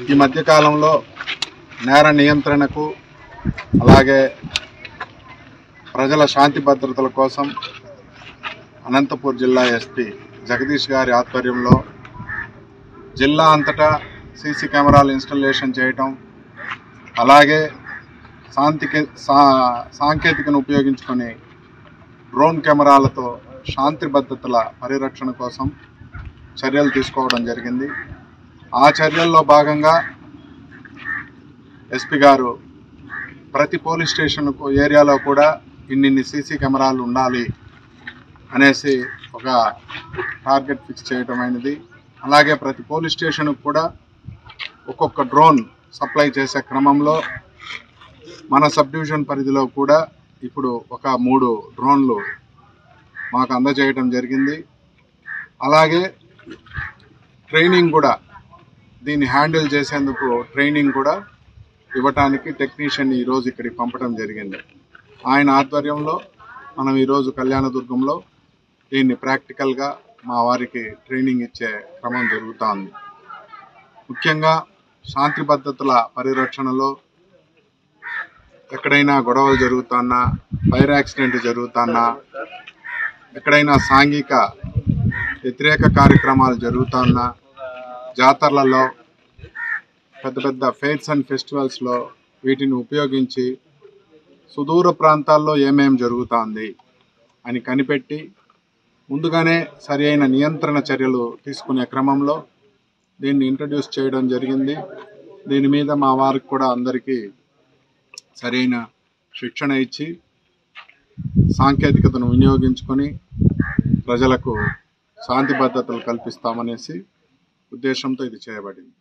ఈ మధ్య కాలంలో నేర నియంత్రణకు అలాగే ప్రజల శాంతి భద్రతల కోసం అనంతపూర్ జిల్లా ఎస్పీ జగదీష్ గారి ఆధ్వర్యంలో జిల్లా అంతటా సీసీ కెమెరాలు ఇన్స్టాలేషన్ చేయటం, అలాగే సాంకేతికను ఉపయోగించుకొని డ్రోన్ కెమెరాలతో శాంతి భద్రతల పరిరక్షణ కోసం చర్యలు తీసుకోవడం జరిగింది. ఆ చర్యల్లో భాగంగా ఎస్పీ గారు ప్రతి పోలీస్ స్టేషన్కు ఏరియాలో కూడా ఇన్ని సీసీ కెమెరాలు ఉండాలి అనేసి ఒక టార్గెట్ ఫిక్స్ చేయడం అయినది. అలాగే ప్రతి పోలీస్ స్టేషన్కు కూడా ఒక్కొక్క డ్రోన్ సప్లై చేసే క్రమంలో మన సబ్ డివిజన్ పరిధిలో కూడా ఇప్పుడు ఒక 3 డ్రోన్లు మాకు అందజేయడం జరిగింది. అలాగే ట్రైనింగ్ కూడా, దీన్ని హ్యాండిల్ చేసేందుకు ట్రైనింగ్ కూడా ఇవ్వటానికి టెక్నీషియన్ ఈరోజు ఇక్కడికి పంపడం జరిగింది. ఆయన ఆధ్వర్యంలో మనం ఈరోజు కళ్యాణదుర్గంలో దీన్ని ప్రాక్టికల్గా మా వారికి ట్రైనింగ్ ఇచ్చే క్రమం జరుగుతోంది. ముఖ్యంగా శాంతి భద్రతల పరిరక్షణలో ఎక్కడైనా గొడవలు జరుగుతున్నా, ఫైర్ యాక్సిడెంట్ జరుగుతున్నా, ఎక్కడైనా సాంఘిక వ్యతిరేక కార్యక్రమాలు జరుగుతున్నా, జాతరలలో, పెద్ద పెద్ద ఫెయిర్స్ అండ్ ఫెస్టివల్స్లో వీటిని ఉపయోగించి సుదూర ప్రాంతాల్లో ఏమేమి జరుగుతుంది అని కనిపెట్టి ముందుగానే సరి అయిన నియంత్రణ చర్యలు తీసుకునే క్రమంలో దీన్ని ఇంట్రడ్యూస్ చేయడం జరిగింది. దీని మీద మా వారికి కూడా అందరికీ సరైన శిక్షణ ఇచ్చి సాంకేతికతను వినియోగించుకొని ప్రజలకు శాంతి భద్రతలు కల్పిస్తామనేసి ఉద్దేశంతో ఇది చేయబడింది.